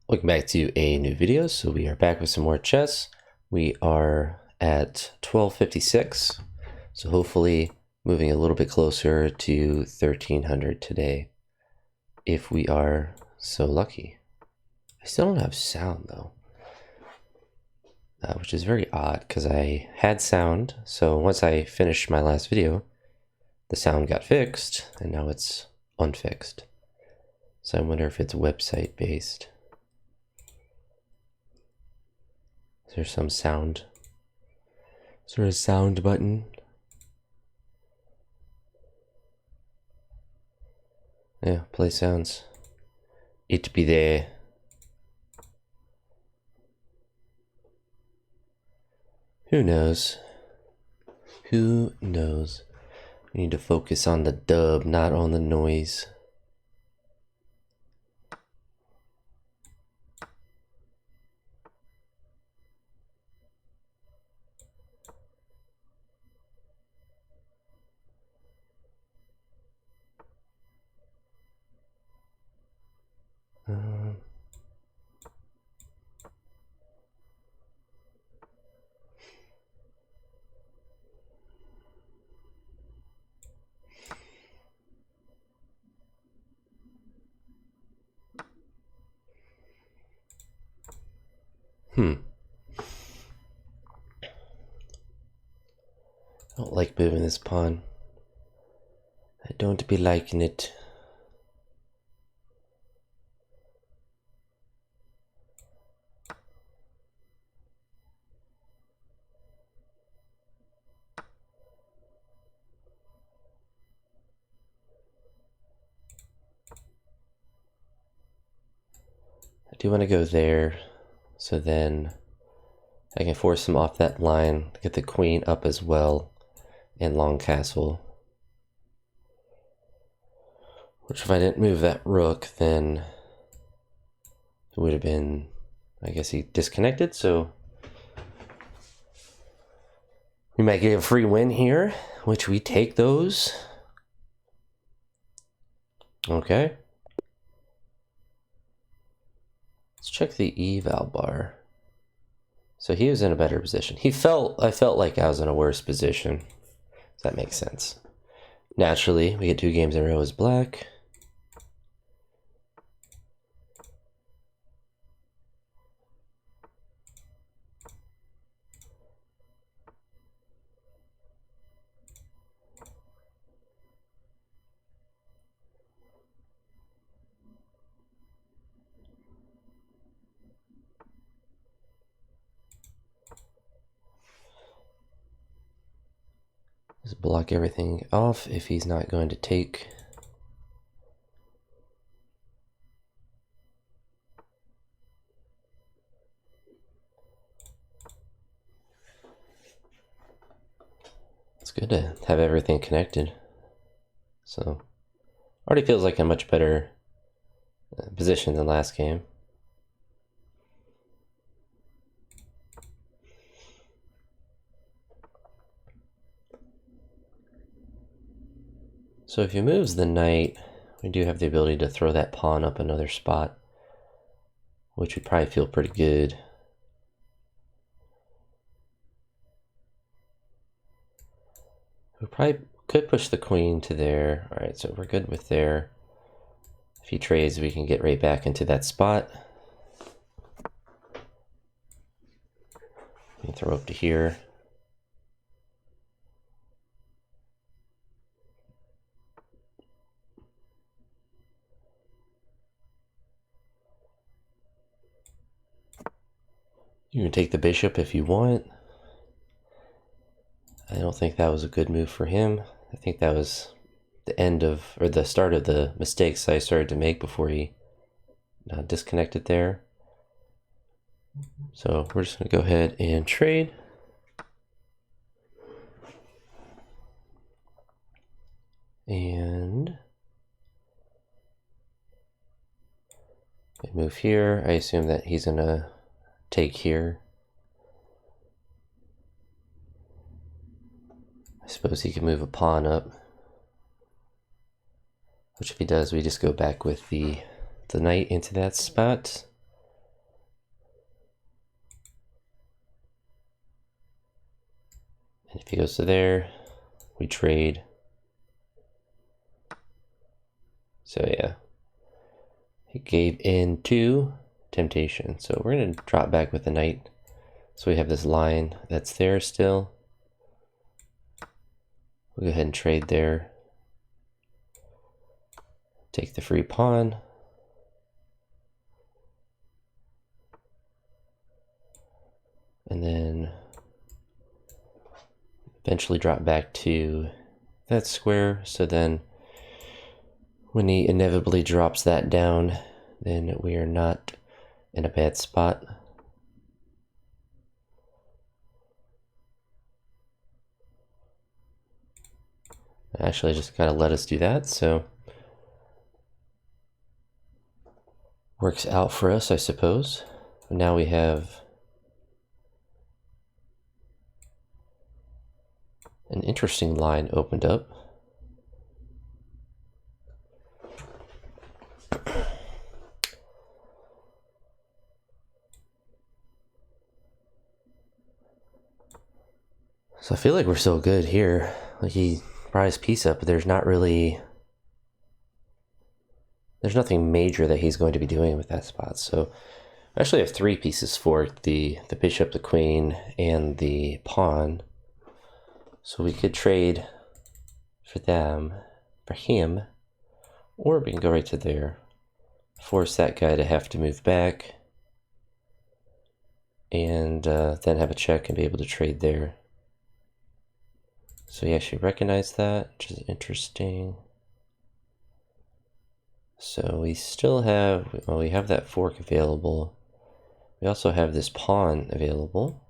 Welcome back to a new video. So we are back with some more chess. We are at 1256, so hopefully moving a little bit closer to 1300 today, if we are so lucky. I still don't have sound though, which is very odd because I had sound. So once I finished my last video, the sound got fixed and now it's unfixed. So I wonder if it's website based. Is there some sound? Is there a sound button? Yeah, play sounds. It be there. Who knows? Who knows? We need to focus on the dub, not on the noise. I don't like moving this pawn. I don't be liking it. I do want to go there, so then I can force him off that line, get the queen up as well, and long castle. Which if I didn't move that rook, then it would have been, I guess he disconnected, so we might get a free win here, which we take those. Okay. Let's check the eval bar. So he was in a better position. I felt like I was in a worse position. Does that make sense? Naturally, we get 2 games in a row as black. Just block everything off if he's not going to take. It's good to have everything connected. So, already feels like a much better position than last game. So if he moves the knight, we do have the ability to throw that pawn up another spot, which would probably feel pretty good. We probably could push the queen to there. All right, so we're good with there. If he trades, we can get right back into that spot. We can throw up to here. You can take the bishop if you want. I don't think that was a good move for him. I think that was the end of, or the start of the mistakes I started to make before he disconnected there. So we're just going to go ahead and trade. And I move here. I assume that he's going to take here. I suppose he can move a pawn up. Which if he does, we just go back with the knight into that spot. And if he goes to there, we trade. So yeah, he gave in to temptation. So we're going to drop back with the knight. So we have this line that's there still. We'll go ahead and trade there. Take the free pawn. And then eventually drop back to that square. So then when he inevitably drops that down, then we are not in a bad spot. Actually, just gotta let us do that, so works out for us, I suppose. Now we have an interesting line opened up. So I feel like we're so good here. Like he brought his piece up, but there's nothing major that he's going to be doing with that spot. So I actually have 3 pieces for the bishop, the queen, and the pawn. So we could trade for him, or we can go right to there. Force that guy to have to move back, and then have a check and be able to trade there. So he actually recognized that, which is interesting. So we still have, well, we have that fork available. We also have this pawn available,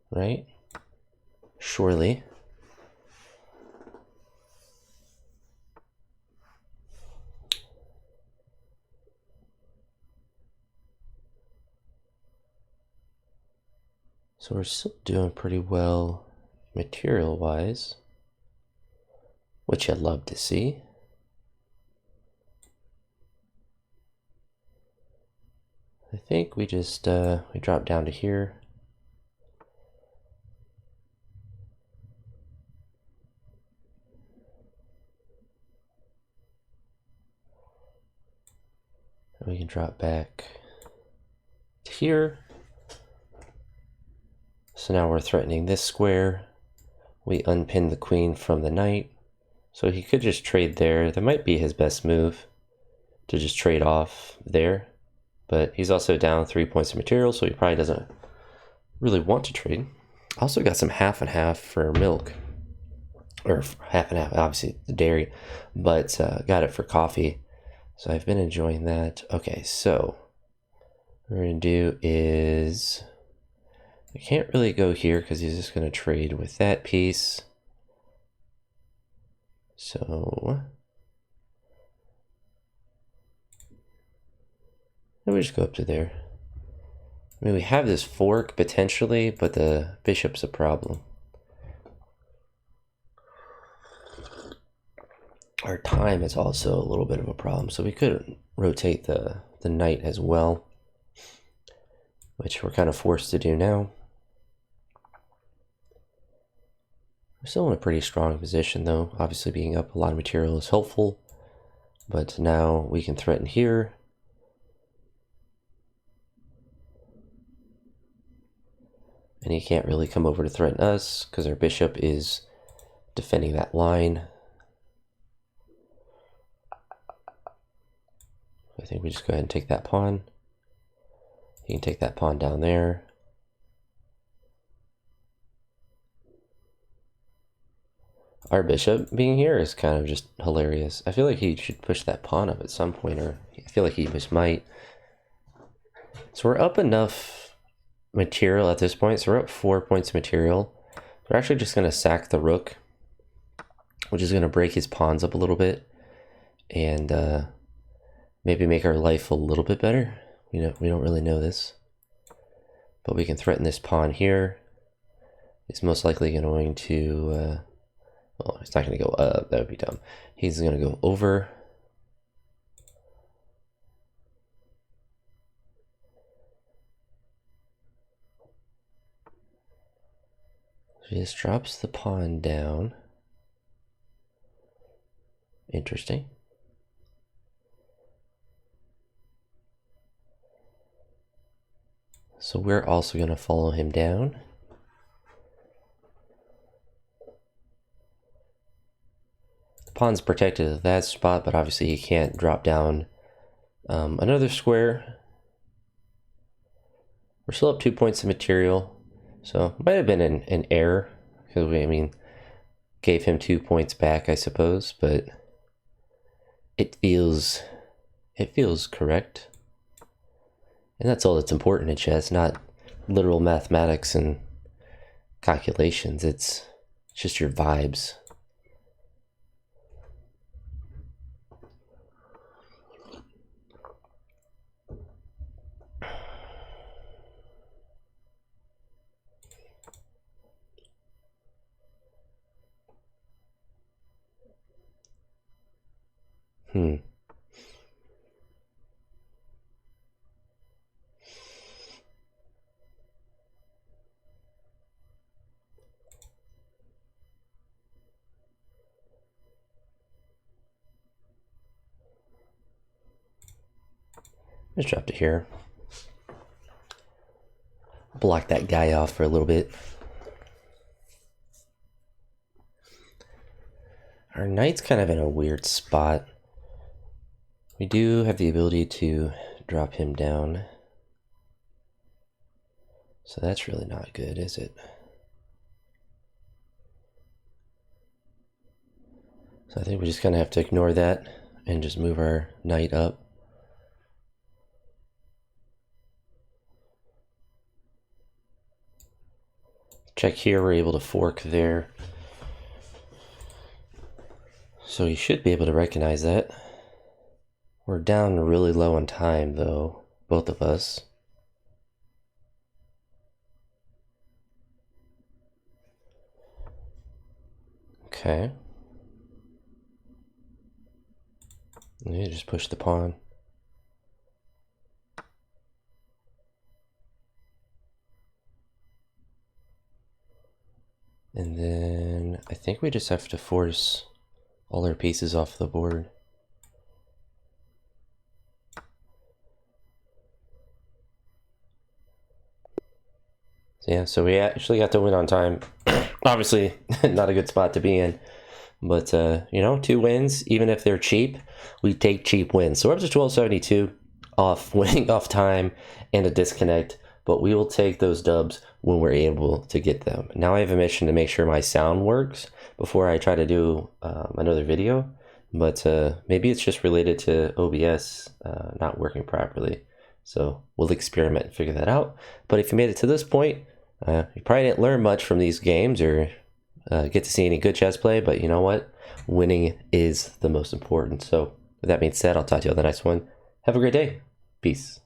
right? Surely. So we're still doing pretty well material-wise, which I'd love to see. I think we just, we drop down to here. And we can drop back to here. So now we're threatening this square. We unpin the queen from the knight. So he could just trade there. That might be his best move, to just trade off there. But he's also down 3 points of material, so he probably doesn't really want to trade. Also got some half and half for milk. Or half and half, obviously the dairy. But got it for coffee. So I've been enjoying that. Okay, so what we're going to do is... I can't really go here because he's just going to trade with that piece. So... and we just go up to there. I mean, we have this fork potentially, but the bishop's a problem. Our time is also a little bit of a problem, so we could rotate the knight as well, which we're kind of forced to do now. We're still in a pretty strong position though. Obviously being up a lot of material is helpful, but now we can threaten here. And he can't really come over to threaten us because our bishop is defending that line. I think we just go ahead and take that pawn. He can take that pawn down there. Our bishop being here is kind of just hilarious. I feel like he should push that pawn up at some point, or I feel like he just might. So we're up enough material at this point. So we're up 4 points of material. We're actually just going to sack the rook, which is going to break his pawns up a little bit and maybe make our life a little bit better. We don't really know this, but we can threaten this pawn here. He's most likely going to well, he's not going to go up. That would be dumb. He's going to go over. So he just drops the pawn down. Interesting. So we're also going to follow him down. The pawn's protected at that spot, but obviously he can't drop down another square. We're still up 2 points of material, so it might have been an error, because we, gave him 2 points back, I suppose, but it feels correct. And that's all that's important in chess, not literal mathematics and calculations. It's just your vibes. Just drop it here. Block that guy off for a little bit. Our knight's kind of in a weird spot. We do have the ability to drop him down. So that's really not good, is it? So I think we just kind of have to ignore that and just move our knight up. Check here, we're able to fork there. So you should be able to recognize that. We're down really low on time though, both of us. Okay. You just push the pawn. And then I think we just have to force all our pieces off the board. Yeah, so we actually got to win on time. Obviously, not a good spot to be in. But, you know, 2 wins, even if they're cheap, we take cheap wins. So we're up to 1272 off winning off time and a disconnect. But we will take those dubs when we're able to get them. Now I have a mission to make sure my sound works before I try to do another video. But maybe it's just related to OBS not working properly. So we'll experiment and figure that out. But if you made it to this point, you probably didn't learn much from these games or get to see any good chess play. But you know what? Winning is the most important. So with that being said, I'll talk to you on the next one. Have a great day. Peace.